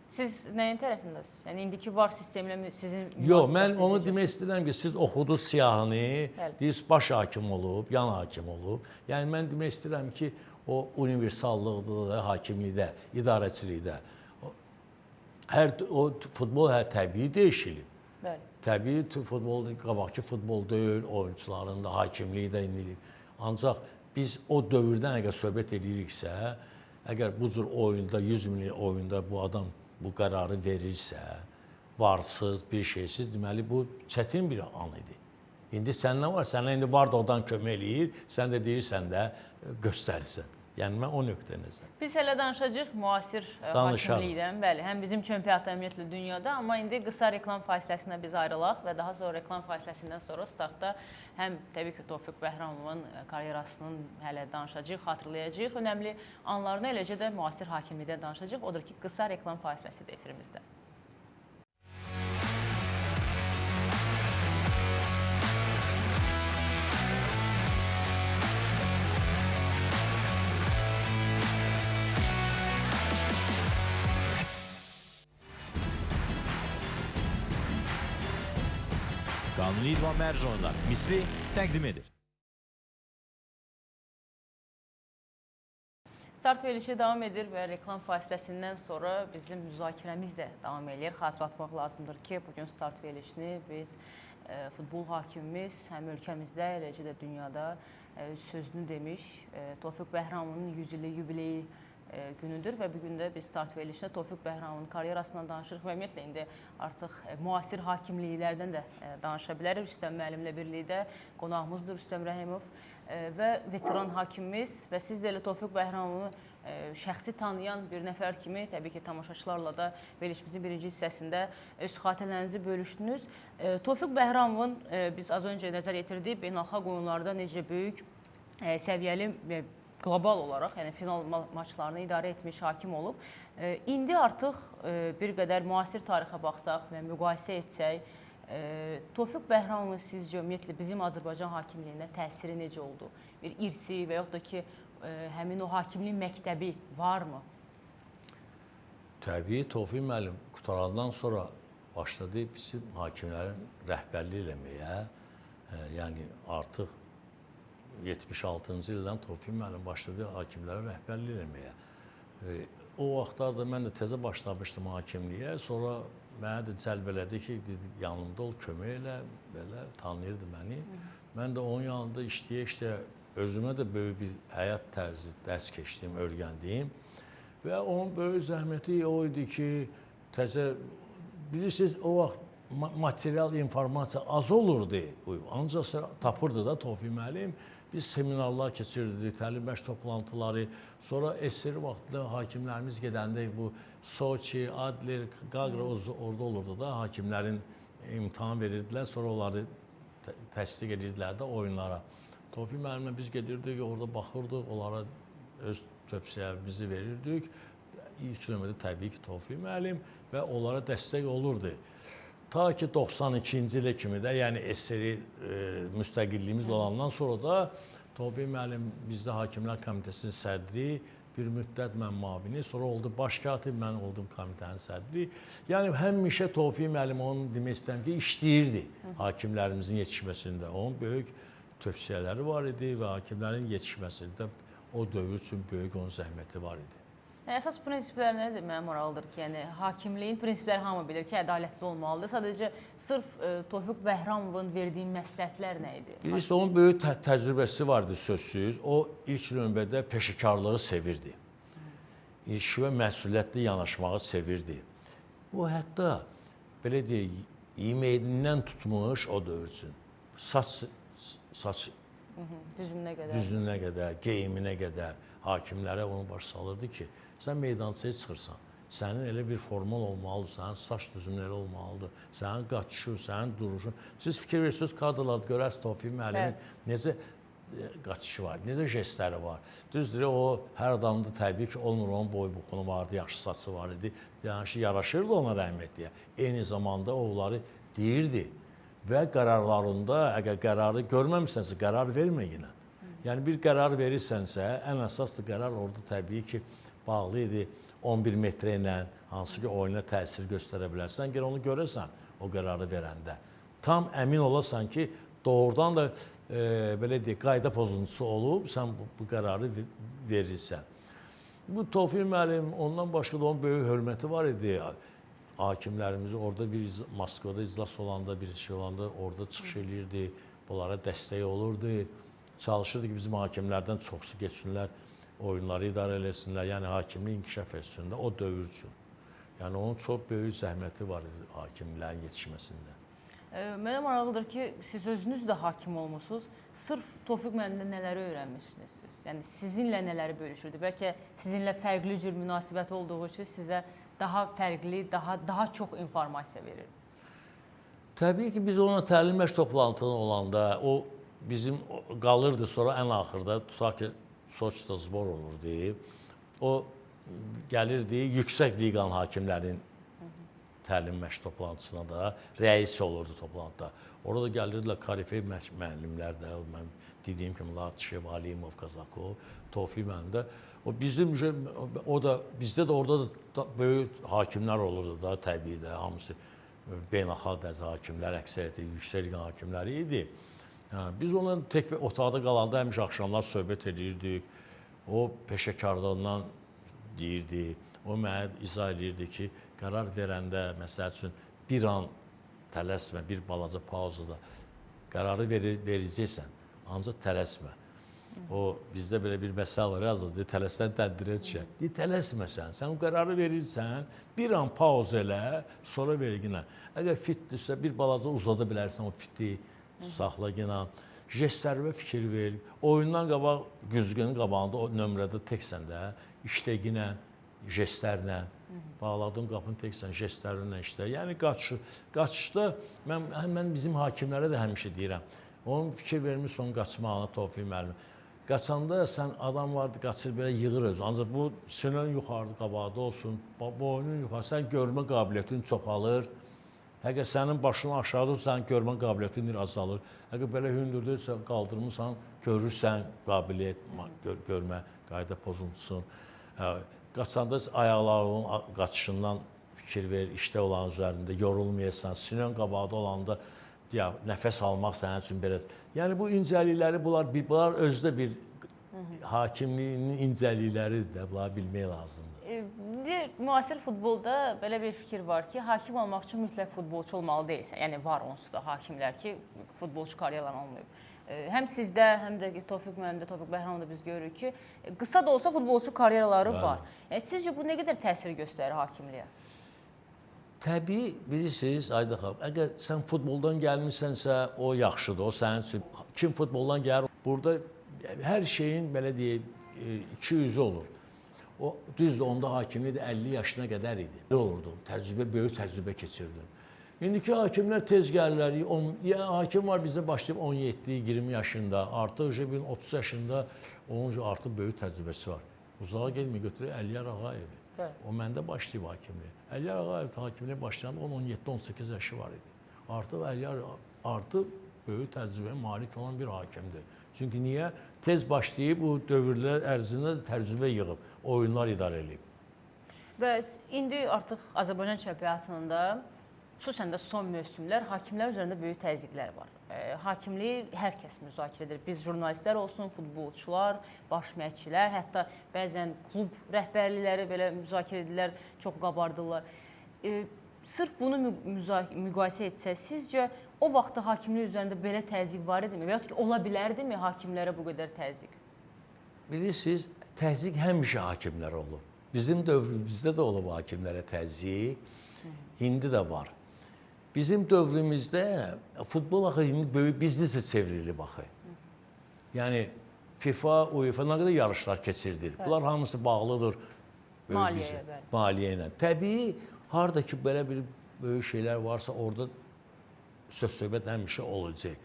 Siz nəyin tərəfindəsiniz? Yəni indiki var sistemlə sizin... Yox, mən onu demək istəyirəm ki, siz oxudunuz siyahını, deyirsiniz baş hakim olub, yan hakim olub. Yəni mən demək istəyirəm ki, o universallıqda, hakimlikdə, idarəçilikdə, o futbol təbii dəyişilib. Təbii futbol, qabaqki futbol deyil, oyuncuların da, hakimliyi də indi. Ancaq biz o dövrdən əgər söhbət ediriksə, əgər bu cür oyunda, 100 milyon oyunda bu adam bu qərarı verirsə, varsız, bir şeysiz, deməli bu çətin bir an idi. İndi səndən var, sənə indi var da odan kömək eləyir, sən də deyirsən də göstərirsən. Yəni mən o nöqtə nəzər. Biz hələ danışacağıq müasir hakimlikdən, bəli, həm bizim çempionatda, ümumiyyətlə dünyada, amma indi qısa reklam fasiləsinə biz ayrılaq və daha sonra reklam fasiləsindən sonra startda həm təbii ki, Tofiq Bəhramovun karyerasının hələ danışacağıq, xatırlayacağıq, önəmli anlarını, eləcə də müasir hakimlikdən danışacağıq. Odur ki, qısa reklam fasiləsidir efirimizdə. Qanuni İdman Mərc oyunlar misli təqdim edir. Start verilişi davam edir və reklam fasiləsindən sonra bizim müzakirəmiz də davam edir. Xatırlatmaq lazımdır ki, bugün start verilişini biz futbol hakimimiz həm ölkəmizdə, eləcə də dünyada sözünü demiş Tofiq Bəhramovun 100 illik yubileyi günüdür və bugün də biz start verilişində Tofiq Bəhramovun karyerasından danışırıq və ümumiyyətlə indi artıq müasir hakimliklərdən də danışa bilərik. Rüstəm müəllimlə birlikdə qonağımızdır Rüstəm Rəhimov və veteran hakimimiz və siz də elə Tofiq Bəhramovu şəxsi tanıyan bir nəfər kimi, təbii ki, tamaşaçılarla da verilişimizin birinci hissəsində öz xatirələrinizi bölüşdünüz. Tofiq Bəhramovun biz az öncə nəzər yetirdik, beynəlxalq oyunlarda necə böyük səviyyəli qlobal olaraq, yəni final maçlarını idarə etmiş hakim olub. İndi artıq bir qədər müasir tarixə baxsaq və müqayisə etsək, Tofiq Bəhramovun sizcə ümumiyyətlə bizim Azərbaycan hakimliyinə təsiri necə oldu? Bir irsi və yaxud da ki, həmin o hakimlik məktəbi varmı? Təbii, Tofiq müəllim qutarandan sonra başladı bizim hakimlərin rəhbərlik eləməyə. Yəni artıq 76-cı ildən Tofiq müəllim başladı hakimlərə rəhbərlik eləməyə. O vaxtlarda mən də təzə başlamışdım hakimliyə. Sonra mənə də cəlb elədi ki, yanımda ol, kömək elə, belə tanıyırdı məni. Mən də onun yanında işləyə-işləyə özümə də böyük bir həyat tərzi dərs keçdiyim, öyrəndiyim və onun böyük zəhməti o idi ki, bilirsiniz, o vaxt material informasiya az olurdu, ancaq tapırdı da Tofiq müəllim. Biz seminarlar keçirdik, təlim məşq toplantıları, sonra SSR vaxtında hakimlərimiz gedəndə bu Soçi, Adler, Qaqra orada olurdu da, hakimlərin imtahan verirdilər, sonra onları təsdiq edirdilər də oyunlara. Tofiq müəllimlə biz gedirdik, orada baxırdıq, onlara öz tövsiyələrimizi verirdik. İlk növbədə təbii ki, Tofiq müəllim və onlara dəstək olurdu. Ta ki 92-ci ilə kimi də, yəni SSR müstəqilliyimiz olandan sonra da Tofiq müəllim bizdə Hakimlər Komitəsinin sədri, bir müddət mən mavini, sonra oldu baş katib, mən oldum komitənin sədri. Yəni həmişə Tofiq müəllim onun demək istəyirəm ki, işləyirdi hakimlərimizin yetişməsində. Onun böyük tövsiyələri var idi və hakimlərin yetişməsində o dövr üçün böyük onun zəhməti var idi. Əsas prinsiplər nədir? Mənə maraqlıdır ki, yəni hakimliyin prinsipləri hamı bilir ki, ədalətli olmalıdır. Sadəcə sırf Tofiq Bəhramovun verdiyi məsləhətlər nə idi? Birisi onun böyük təcrübəsi vardı sözsüz. O ilk növbədə peşəkarlığı sevirdi. İş və məsuliyyətli yanaşmağı sevirdi. O hətta belə deyək, yeməyindən tutmuş o dövr üçün. Saç düzümünə qədər, geyiminə qədər hakimlərə onu baş salırdı ki, sən meydançaya çıxırsan, sənin elə bir formal olmalıdır, sənin saç düzümün elə olmalıdır, sənin qaçışın, sənin duruşun. Siz fikir verirsiniz, kadrlarda görərsiniz Tofiq müəllimin necə qaçışı var, necə jestləri var. Düzdür, o hər adamda təbii ki, olmur, onun boy buxunu vardı, yaxşı saçı var idi, yaraşırdı ona rəhmətliyə. Eyni zamanda onları deyirdi və qərarlarında, əgər qərarı görməmisənsə, qərar vermə yenə. Yəni bir qərar verirsənsə, ən əsaslı qərar orada təbii ki, bağlı idi 11 metrə ilə, hansı ki, oyuna təsir göstərə bilərsən, gəl onu görəsən o qərarı verəndə. Tam əmin olasan ki, doğrudan da belə deyək, qayda pozuntusu olub, sən bu qərarı verirsən. Bu Tofiq müəllim, ondan başqa da onun böyük hörməti var idi. Hakimlərimizi orada bir Moskvada iclas olanda, bir şey olanda orada çıxış edirdi, bunlara dəstək olurdu. Çalışırdı ki, bizim hakimlərdən çoxsu geçsinlər, oyunları idarə eləsinlər, yəni hakimlik inkişaf etsin də o dövr üçün. Yəni onun çox böyük zəhməti var idi hakimlərin yetişməsində. Mənə maraqlıdır ki, siz özünüz də hakim olmusunuz. Sırf Tofiq müəllimdən nələri öyrənmişsiniz siz? Yəni sizinlə nələri bölüşürdü? Bəlkə sizinlə fərqli cür münasibət olduğu üçün sizə daha fərqli, daha çox informasiya verir. Təbii ki, biz ona təlim məşq toplantısı olanda o bizim qalırdı, sonra ən axırda tutaq ki, Soçda zbor olurdu. O gəlirdi, yüksək liqanın hakimlərin təlim məşq toplantısına da rəis olurdu toplantıda. Orada gəlirdilər Karifey müəllimlər də, mən dediyim kimi Latışev, Alimov, Kazakov, Tofiq müəllim də. Bizdə də orada da böyük hakimlər olurdu da, təbii də, hamısı beynəlxalq dərəcə hakimlər, əksəriyyəti yüksək liqan hakimləri idi. Biz onunla tək bir otaqda qalanda həmişə axşamlar söhbət edirdik. O peşəkarlığından deyirdi, o mənə izah edirdi ki, qərar verəndə, məsəl üçün, bir an tələsmə, bir balaca pauzada qərarı verəcəksən, ancaq tələsmə. O, bizdə belə bir məsəl var, yazılır, tələsən tədbirə düşər. Tələsməsən, sən o qərarı verirsən, bir an pauz elə, sonra verginə. Əgər fitdirsə, bir balaca uzada bilərsən o fiti, saxla yenə, jestlərə fikir ver, oyundan qabaq, güzgünün qabağında o nömrədə teksən də, işləginə, jestlərlə, bağladığın qapını teksən, jestlərlə işlə. Yəni qaçışda, mən bizim hakimlərə də həmişə deyirəm, onun fikir vermiş onun qaçmağına Tofiq müəllim. Qaçanda sən adam vardı, qaçır belə yığır özü, ancaq bu sinən yuxarı qabaqda olsun, boynun yuxarı, sən görmə qabiliyyətin çoxalır. Əgər sənin başını aşağıdırsan, görmə qabiliyyətin azalır. Əgər belə hündürdürsən, qaldırmısan, görürsən qabiliyyət, görmə, qayda pozuntusun. Qaçanda ayaqlarının qaçışından fikir ver, işdə olan üzərində yorulmayasan, sinən qabaqda olanda nəfəs almaq sənin üçün belə. Yəni bu incəlikləri, bunlar özdə bir hakimliyinin incəlikləri də bunları bilmək lazımdır. Müasir futbolda belə bir fikir var ki, hakim olmaq üçün mütləq futbolçu olmalı deyilsən. Yəni var onsuz da hakimlər ki, futbolçu karyeran olmayıb. Həm sizdə, həm də Tofiq müəllimdə, Tofiq Bəhramovda biz görürük ki, qısa da olsa futbolçu karyeraları var. Yəni sizcə bu nə qədər təsir göstərir hakimliyə? Təbii, bilirsiniz, Ayda xanım, əgər sən futboldan gəlmisənsə, o yaxşıdır, o sənin üçün. Kim futboldan gəlir, burada hər şeyin, belə deyək, iki yüzü olur. O, düzdür, onda hakimlik də 50 yaşına qədər idi. Nə olurdu? Böyük təcrübə keçirdim. İndiki hakimlər tez gəlirlər, hakim var bizdə başlayıb 17-20 yaşında, artıq 30 yaşında, onun artıq böyük təcrübəsi var. Uzağa gelmir, götürür Əliyar Ağayevi. O məndə başlayıb hakimliyə. Əliyar Ağayev hakimliyə başlayanda 17-18 yaşı var idi. Artıq Əliyar böyük təcrübəyə malik olan bir hakimdir. Çünki niyə? Tez başlayıb, bu dövrlər ərzində təcrübə yığıb, oyunlar idarə edib. Və indi artıq Azərbaycan çempionatında, xüsusən də son mövsümlər hakimlər üzərində böyük təzyiqlər var. Hakimliyi hər kəs müzakirə edir. Biz jurnalistlər olsun, futbolçular, baş məşqçilər, hətta bəzən klub rəhbərlikləri belə müzakirə edirlər, çox qabardırlar. Sırf bunu müqayisə etsək, sizcə o vaxtda hakimlik üzərində belə təzyiq var idimi? Və yaxud ki, ola bilərdimi hakimlərə bu qədər təzyiq? Bilirsiniz, təzyiq həmişə hakimlərə olub. Bizim dövrümüzdə də olub hakimlərə təzyiq, indi də var. Bizim dövrümüzdə futbol axı indi böyük biznesə çevrilib axı. Yəni FIFA, UEFA nə qədər yarışlar keçirdir. Bunlar hamısı bağlıdır maliyyə ilə. Təbii, harada ki belə bir böyük şeylər varsa, orada söz-söhbət həmişə olacaq.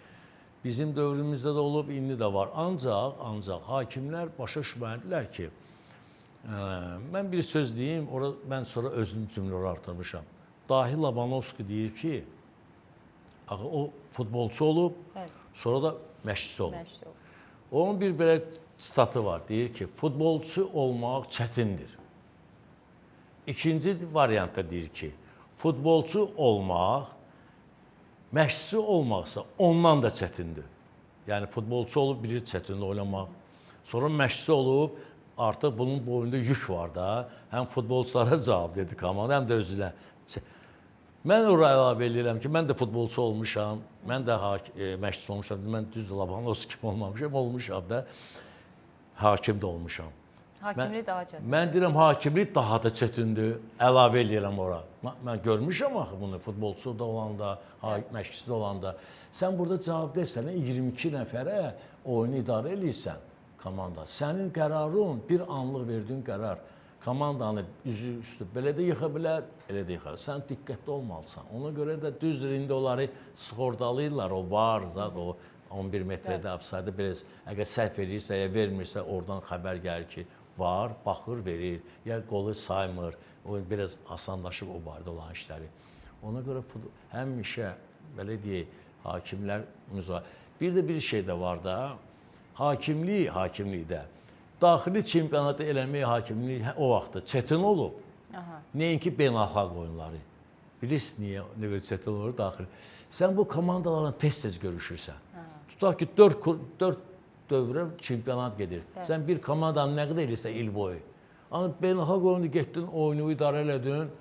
Bizim dövrümüzdə də olub, indi də var. Ancaq hakimlər başa düşməlidirlər ki, mən bir söz deyim, mən sonra özüm cümlələri artırmışam. Dahi Labanovski deyir ki, o futbolçu olub, sonra da məşqçi olub. Onun bir belə statı var, deyir ki, futbolçu olmaq çətindir. İkinci variantda deyir ki, futbolçu olmaq, məşqçi olmaqsa ondan da çətindir. Yəni, futbolçu olub, bilir çətindir oynamaq. Sonra məşqçi olub, artıq bunun boyunda yük var da, həm futbolçulara cavab dedi komanda, həm də özülə. Mən oraya əlavə edirəm ki, mən də futbolçu olmuşam, mən də məşqçi olmuşam, mən düzdür, Labanovski kimi olmuşam da, hakim də olmuşam. Hakimlik daha çətindir. Mən deyirəm, hakimlik daha da çətindir, əlavə edirəm ora. Mən görmüşəm axı bunu, futbolçu da olanda, məşqçi də olanda. Sən burada cavab deyirsən, 22 nəfərə oyunu idarə edirsən komanda. Sənin qərarın, bir anlıq verdiyin qərar, komandanı üzü üstü belə də yıxa bilər, elə də yıxa. Sən diqqətli olmalısan. Ona görə də düzdür, indi onları sığordalayırlar, o var, zat o 11 metrədə ofsaydı, biraz əgər səhv edirsə, ya vermirsə, oradan xəbər gəlir ki, var, baxır, verir, ya qolu saymır, o biraz asanlaşıb o barədə olan işləri. Ona görə həmişə, belə deyək, hakimlər bir də bir şey də var da, hakimlikdə, daxili çempionatı eləmək hakimlik o vaxtda çətin olub. Nəinki beynəlxalq oyunları. Bilirsiniz niyə nə qədər çətin olur daxili. Sən bu komandalarla tez-tez görüşürsən. Tutaq ki, 4 dövrə çempionat gedir. Sən bir komandanı nə qədər eləyirsən il boyu. Amma beynəlxalq oyunu getdin, oyunu idarə elədin,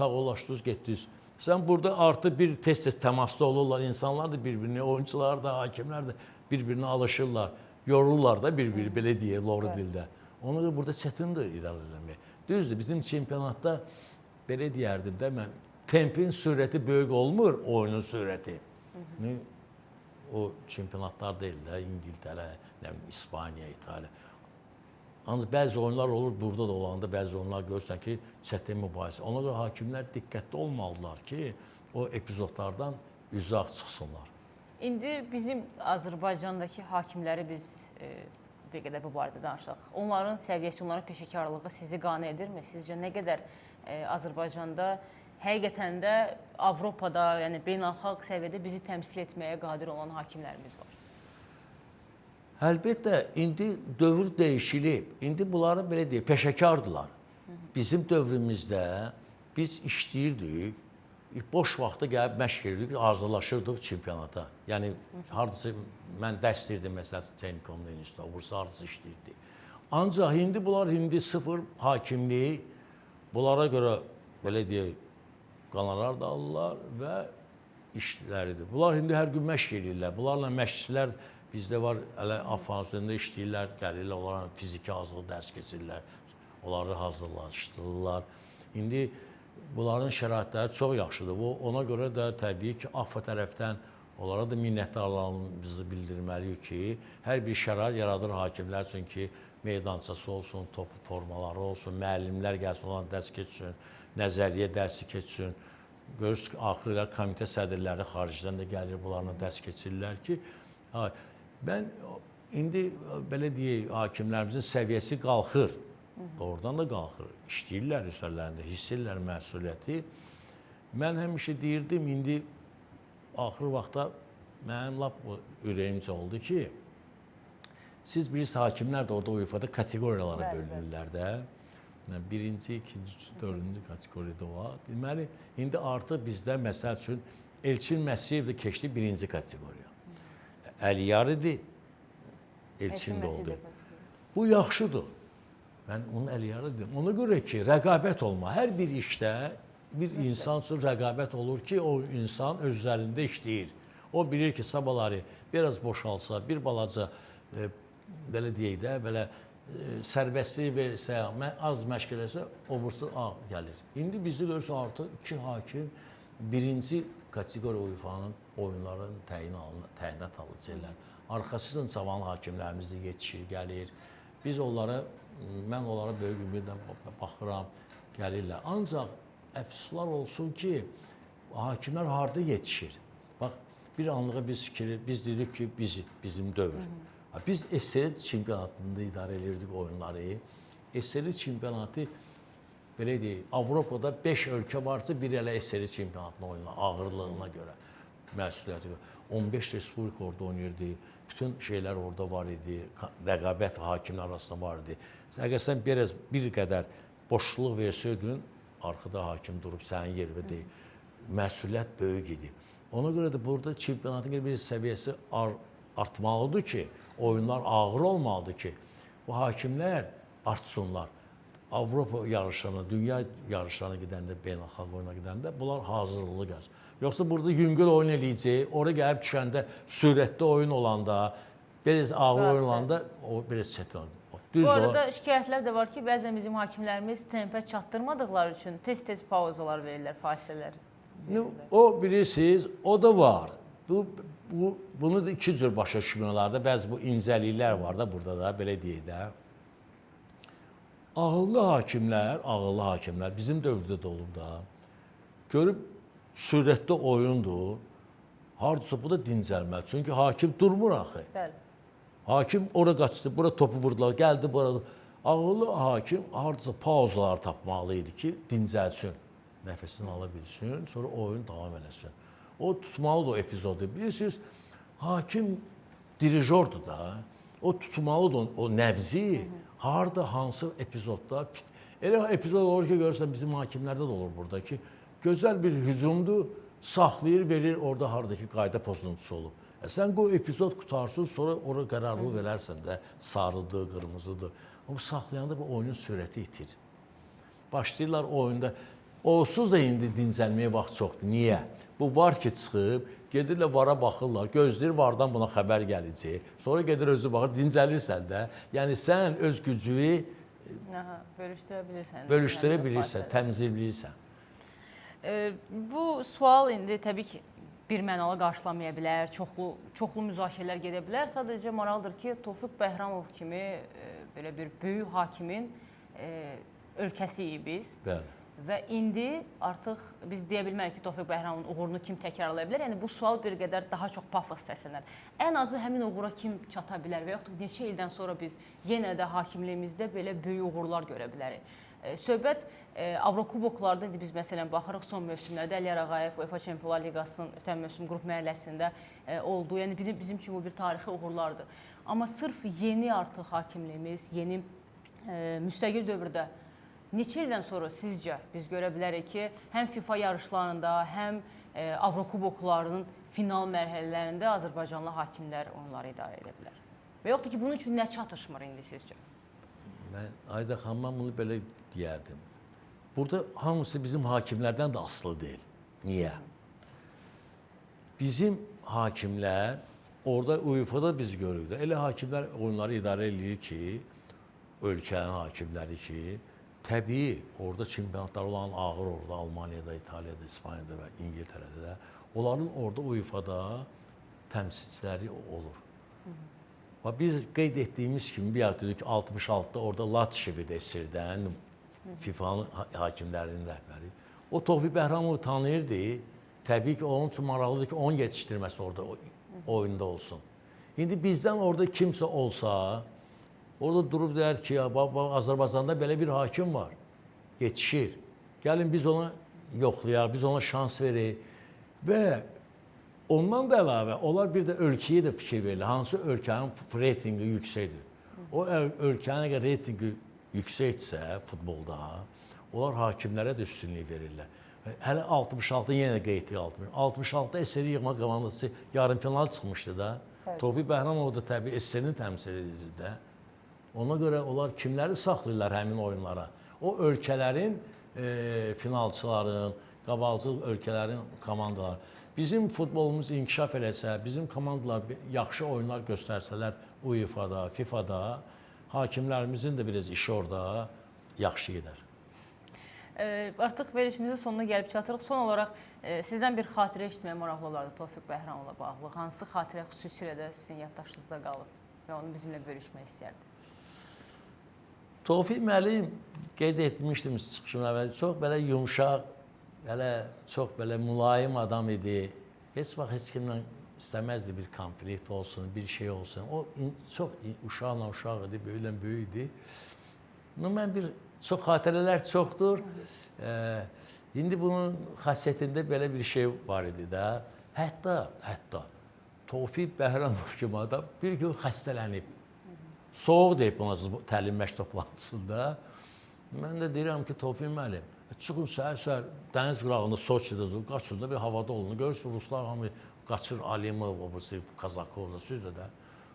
sağollaşdınız, getdiniz. Sən burada artıq bir tez-tez təmasda olurlar. İnsanlar da bir-birinə, oyunçular da, hakimlər də bir-birinə alışırlar. Yorulurlar da bir-biri, belə deyək, loru dildə. Ona görə burada çətindir idarə edilmək. Düzdür, bizim çempionatda, belə deyərdim də, tempin sürəti böyük olmur, oyunun sürəti. O çempionatlar deyil də, İngiltərə, İspaniya, İtaliya. Ancaq bəzi oyunlar olur, burada da olanda bəzi oyunlar görürsən ki, çətin mübahisə. Ona görə hakimlər diqqətli olmalılar ki, o epizodlardan üzü ağ çıxsınlar. İndi bizim Azərbaycandakı hakimləri biz bir qədər bu barədə danışaq. Onların səviyyəsi, onların peşəkarlığı sizi qane edirmi? Sizcə nə qədər Azərbaycanda həqiqətən də Avropada, yəni beynəlxalq səviyyədə bizi təmsil etməyə qadir olan hakimlərimiz var? Əlbəttə, indi dövr dəyişilib. İndi bunları belə deyək, peşəkardırlar. Bizim dövrümüzdə biz işləyirdik. boş vaxtda gəlib məşq edirdik, hazırlaşırdıq çempionata. Yəni hardasa mən dərs deyirdim məsələn Texnikumda institutda, bursa hardasa işləyirdi. Ancaq indi sıfır hakimliyi, bunlara görə belə deyək qanarar da alırlar və işləridir. Bunlar indi hər gün məşq edirlər. Bunlarla məşqçilər bizdə var, hələ afansiyonda işləyirlər, gəlirlər, onlarla fiziki hazırlıq dərs keçirirlər, onları hazırlaşdırırlar. İndi bunların şəraitləri çox yaxşıdır. Ona görə də təbii ki, AFFA tərəfdən onlara da minnətdarlığımızı bildirməliyik ki, hər bir şərait yaradır hakimlər üçün ki, meydançası olsun, top formaları olsun, müəllimlər gəlsin, onlara dərs keçsin, nəzəriyyə dərsi keçsin. Görürsünüz ki, axırlar komitə sədrləri xaricdən də gəlir, bunlarla dərs keçirirlər ki, mən indi belə deyək, hakimlərimizin səviyyəsi qalxır. Oradan da qalxır. İşləyirlər üzərlərində, hiss edirlər məsuliyyəti. Mən həmişə deyirdim, indi axır vaxtda mənim lap ürəyimcə oldu ki, siz bilirsiniz, hakimlər də orada UEFA-da kateqoriyalara bölünürlər də. Birinci, ikinci, dördüncü kateqoriyada var. Deməli, indi artıq bizdə məsəl üçün Elçin Məsiyev də keçdi birinci kateqoriya. Əliyar idi, Elçin də oldu. Bu yaxşıdır. Mən onun əliyarı dedim. Ona görə ki, rəqabət olma. Hər bir işdə bir insan üçün rəqabət olur ki, o insan öz üzərində işləyir. O bilir ki, sabahları biraz boşalsa, bir balaca belə deyək də, belə sərbəstlik versə, az məşq eləsə, o bursa gəlir. İndi bizdə görürsə artıq iki hakim birinci kateqoriya UEFA-nın oyunların təyinat alıcılar. Arxasından cavan hakimlərimiz də yetişir, gəlir. Biz onlara, mən onlara böyük ümidlə baxıram, gəlirlər. Ancaq əfsuslar olsun ki, hakimlər harada yetişir? Bax, bir anlığa biz dedik ki, bizim dövr. Biz SSR çempionatında idarə edirdik oyunları. SSR çempionatı, belə deyək, Avropada 5 ölkə varsa, bir elə SSR çempionatını oynayırlar, ağırlığına görə, məsuliyyəti görə. 15 respublika orada oynayırdı, bütün şeylər orada var idi, rəqabət hakimlər arasında var idi. Əgər sən bir qədər boşluq versəydin, arxada hakim durub sənin yerində deyil, məsuliyyət böyük idi. Ona görə də burada çempionatın bir səviyyəsi artmalıdır ki, oyunlar ağır olmalıdır ki, bu hakimlər artsınlar. Avropa yarışlarına, dünya yarışlarına gedəndə, beynəlxalq oyuna gedəndə bunlar hazırlığı gəlir. Yoxsa burada yüngül oyun eləyəcək, oraya gəlib düşəndə sürətli oyun olanda, biraz ağır oyun olanda o biraz çətin olur. Bu arada şikayətlər də var ki, bəzən bizim hakimlərimiz tempə çatdırmadıqları üçün tez-tez pauzalar verirlər, fasilələr. O bilirsiniz, o da var. Bunu da iki cür başa düşmüyorlar. Bəzi bu incəliklər var da burada da, belə deyək də. Ağıllı hakimlər bizim dövrdə də olub da. Görüb sürətli oyundur. Hardasa bu da dincəlməli. Çünki hakim durmur axı. Bəli. Hakim ora qaçdı, bura topu vurdular, gəldi bura. Ağıllı hakim hardasa pauzalar tapmalı idi ki, dincəlsin, nəfəsini ala bilsin, sonra oyun davam eləsin. O tutmalıdır o epizodu. Bilirsiniz, hakim dirijordur da. O tutmalıdır o nəbzi. Harada, hansı epizodda. Elə epizod olur ki, görürsən bizim hakimlərdə də olur burada ki, gözəl bir hücumdur, saxlayır, verir orada haradakı qayda pozuntusu olub. Sən bu epizod qutarsın, sonra ora qərarlı verərsən də, sarıdır, qırmızıdır. O saxlayanda bu oyunun sürəti itir. Başlayırlar oyunda. Onsuz da indi dincəlməyə vaxt çoxdur. Niyə? Bu var ki, çıxıb, gedirlər vara baxırlar, gözləyir vardan buna xəbər gələcək. Sonra gedir özü baxır, dincəlirsən də. Yəni sən öz gücünü bölüşdürə bilirsən, təmizləyirsən. Bu sual indi təbii ki, bir mənalı qarşılamaya bilər, çoxlu müzakirələr gedə bilər. Sadəcə maraqlıdır ki, Tofiq Bəhramov kimi belə bir böyük hakimin ölkəsiyik biz. Bəli. Və indi artıq biz deyə bilmərik ki, Tofiq Bəhramovun uğurunu kim təkrarlaya bilər? Yəni bu sual bir qədər daha çox pafos səslənər. Ən azı həmin uğura kim çata bilər və yaxud neçə ildən sonra biz yenə də hakimliyimizdə belə böyük uğurlar görə bilərik. Söhbət Avrokuboklarda indi biz məsələn baxırıq son mövsümlərdə Əliyar Ağayev UEFA Çempionlar Liqasının ötən mövsüm qrup mərhələsində oldu. Yəni bizim üçün bu bir tarixi uğurlardır. Amma sırf yeni artıq hakimliyimiz, yeni müstəqil dövrdə neçə ildən sonra sizcə biz görə bilərik ki, həm FIFA yarışlarında, həm Avrokuboklarının final mərhələlərində Azərbaycanlı hakimlər onları idarə edə bilər? Və yoxdur ki, bunun üçün nə çatışmır indi sizcə? Mən Ayda xanıma bunu belə deyərdim. Burada hamısı bizim hakimlərdən də asılı deyil. Niyə? Bizim hakimlər, orada UEFA-da biz görürük də, elə hakimlər oyunları idarə edir ki, ölkənin hakimləri ki, təbii orada çempionatlar olan ağır orada Almaniyada, İtaliyada, İspaniyada və İngiltərədə də onların orada UEFA-da təmsilçiləri olur. Və biz qeyd etdiyimiz kimi bir dedik ki 66-da orada Latşevi esirdən FIFA'nın hakimlərinin rəhbəri. O Tofiq Bəhramovu tanıyırdı. Təbii ki onun üçün maraqlıdır ki onun yetişdirməsi orada oyunda olsun. İndi bizdən orada kimsə olsa orada durub deyər ki, Azərbaycanda belə bir hakim var, yetişir. Gəlin biz ona yoxlayaq, biz ona şans verək və ondan da əlavə, onlar bir də ölkəyə də fikir verirlər. Hansı ölkənin reytingi yüksəkdir? O ölkənin əgər reytingi yüksəkdirsə futbolda, onlar hakimlərə də üstünlük verirlər. Hələ 66 yenə qeyd etdik 66-da SSR yığma komandası yarımfinala çıxmışdı da. Tofiq Bəhramov da təbii SSR-ni təmsil edirdi də. Ona görə onlar kimləri saxlayırlar həmin oyunlara? O ölkələrin finalçıların, qabaqcıl ölkələrin komandaları. Bizim futbolumuz inkişaf eləsə, bizim komandalar yaxşı oyunlar göstərsələr UEFA-da, FIFA-da, hakimlərimizin də biraz işi orada yaxşı gedər. Artıq verilişimizin sonuna gəlib çatırıq. Son olaraq sizdən bir xatirə eşitməyə maraqlı olardı Tofiq Bəhramovla bağlı. Hansı xatirə xüsusilə də sizin yaddaşınızda qalıb və onu bizimlə bölüşmək istərdiniz? Tofiq müəllim qeyd etmişdim çıxışımdan əvvəl, çox belə yumşaq, çox belə mülayim adam idi. Heç vaxt heç kimlə istəməzdi bir konflikt olsun, bir şey olsun. O çox uşaqla uşaq idi, böyüklə böyük idi. Mən çox xatirələr çoxdur. İndi bunun xasiyyətində belə bir şey var idi də. Hətta Tofiq Bəhramov kimi adam bir gün xəstələnib. Soğuq deyib buna təlim məşq toplantısında. Mən də deyirəm ki, Tofiq müəllim, çıxın səhər-səhər dəniz qırağında, Soçidə, qaçın da bir havada olun. Görürsünüz, Ruslar hamı qaçır, Alimov, Kazakov da, süzdür də.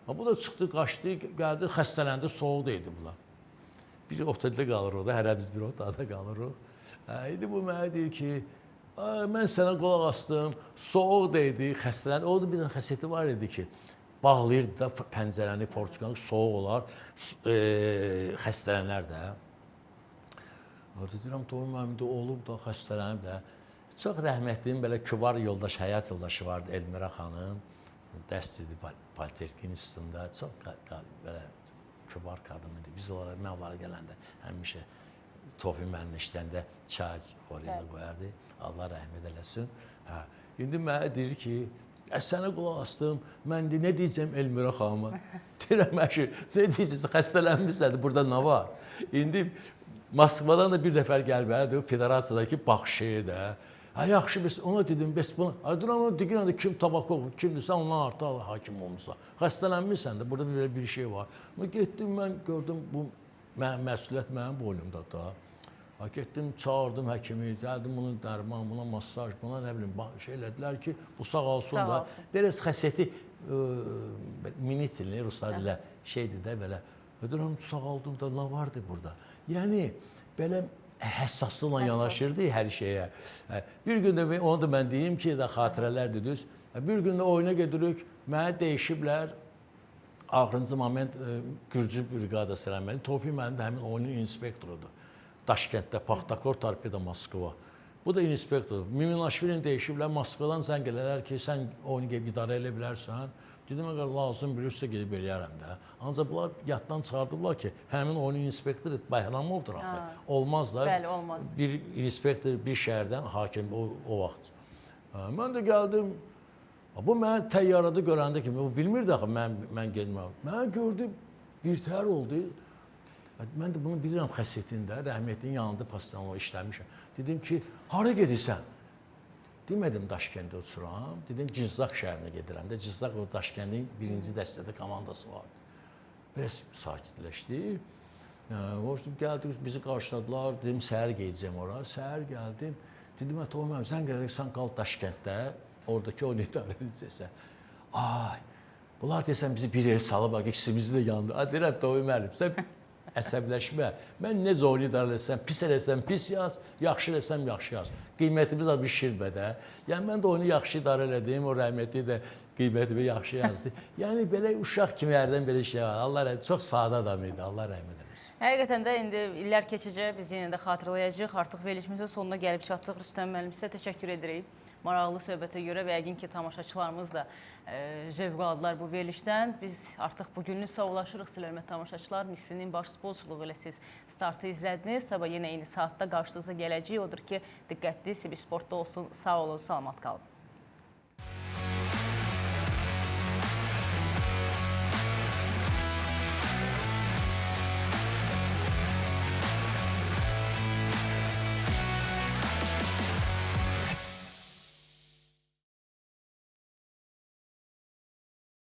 Bu da çıxdı, qaçdı, gəldi, xəstələndi, soğuq deyildi bunlar. Bir oteldə qalırıq da, hərə biz bir otaqda qalırıq. İndi bu mənə deyir ki, mən sənə qulaq astım, soğuq deyildi, xəstələndi. Orada bir xəsiyyəti var idi ki, bağlayırdı da pəncərəni, forçuqanı, soğuq olar, xəstələnlər də. Orada deyirəm, Tofiq müəllim də olub da, xəstələnib də. Çox rəhmətliyin belə kübar yoldaş, həyat yoldaşı vardı, Elmira xanım. Dərs idi Politexnik İnstitutunda, çox belə kübar qadın idi. Biz mən onlara gələndə həmişə Tofiq müəllimlə işləyəndə çay xoriyazə qoyardı. Allah rəhmət eləsin. İndi mənə deyir ki, sənə qulaq astım, mən nə deyəcəm Elmira xanıma? Deyirəm, nə deyəcəksən, xəstələnmişsən, burada nə var? İndi Moskvadan da bir dəfər gəlməlidir, federasiyadakı baxışı da. Yaxşı, ona dedim, bəs buna, ona deyirəm, kim Tabakov, kimdir, sən ondan artıq hakim olmuşsan. Xəstələnmişsən də, burada bir şey var. Getdim, mən gördüm, bu məsuliyyət mənim boynumda da. Getdim, çağırdım həkimi, gəldim bunun dərman, buna masaj, buna nə bilim, şey elədilər ki, bu sağalsın da. Biraz xəsiyyəti minitilini, ruslar ilə şeydir də belə. Deyirəm, sağaldım da, nə vardı burada? Yəni, belə həssaslıqla yanaşırdı hər şeyə. Bir gün də, onu da mən deyim ki, xatirələrdir düz. Bir gün də oyuna gedirik, mənə deyişiblər, axırıncı moment Gürcü briqadası eləməli. Tofiq müəllim də həmin oyunun inspektorudur. Daşkənddə, Paxtakor, Torpedo, Moskva. Bu da inspektordur. Miminaşvilini deyişiblər, Moskvadan zəng elərlər ki, sən oyunu idarə elə bilərsən. Dedim, əgər lazım bilirsə gedib eləyərəm də. Ancaq bunlar yaddan çıxardıblar ki, həmin oyunun inspektoru Bəhramovdur axı. Olmaz da. Bəli, olmaz. Bir inspektor bir şəhərdən hakim o vaxt. Mən də gəldim. Bu mənə təyyarədə görəndə ki, bu bilmirdi axı, mən getməm. Mənə gördüm, birtəhər oldu. Mən də bunu bilirəm xəsiyyətində, rəhmətin yanında pastanla işləmişəm. Dedim ki, hara gedirsən? Demədim Daşkəndə uçuram, dedim Cizaq şəhərinə gedirəm də. Cizaq o Daşkəndin birinci dəstədə komandası vardı. Biraz sakitləşdi. Gəldik, bizi qarşıladılar, dedim səhər gedəcəm ora. Səhər gəldim, dedim, Toğrul müəllim, sən gələk, sən qal Daşkənddə, oradakı o idarə edəcəksən. Ay, bunlar desəm bizi bir yer salıb, ikisimizi də yandı. Deyirəm, Toğrul müəllim, sən əsəbləşmə. Mən necə onu idarə etsəm, pis eləsəm pis yaz, yaxşı eləsəm yaxşı yaz. Qiymətimiz az bir şirbədə. Yəni mən də onu yaxşı idarə elədim, o rəhmətli də qiymətimi yaxşı yazdı. Yəni belə uşaq kimi hərdən belə şey var. Allah rəhmət, çox sadə adam idi. Allah rəhmət eləsin. Həqiqətən də indi illər keçəcək, biz yenə də xatırlayacağıq. Artıq verilişimizin sonuna gəlib çatdıq. Rüstəm müəllim, sizə təşəkkür edirik. Maraqlı söhbətə görə və yəqin ki, tamaşaçılarımız da zövq aldılar bu verilişdən. Biz artıq bugünlük sağollaşırıq sizə, hörmətli tamaşaçılar. Mislinin baş sponsorluğu ilə siz startı izlədiniz. Sabah yenə eyni saatda qarşınıza gələcək. Odur ki, diqqətli, CB Sportda olsun. Sağ olun, salamat qalın.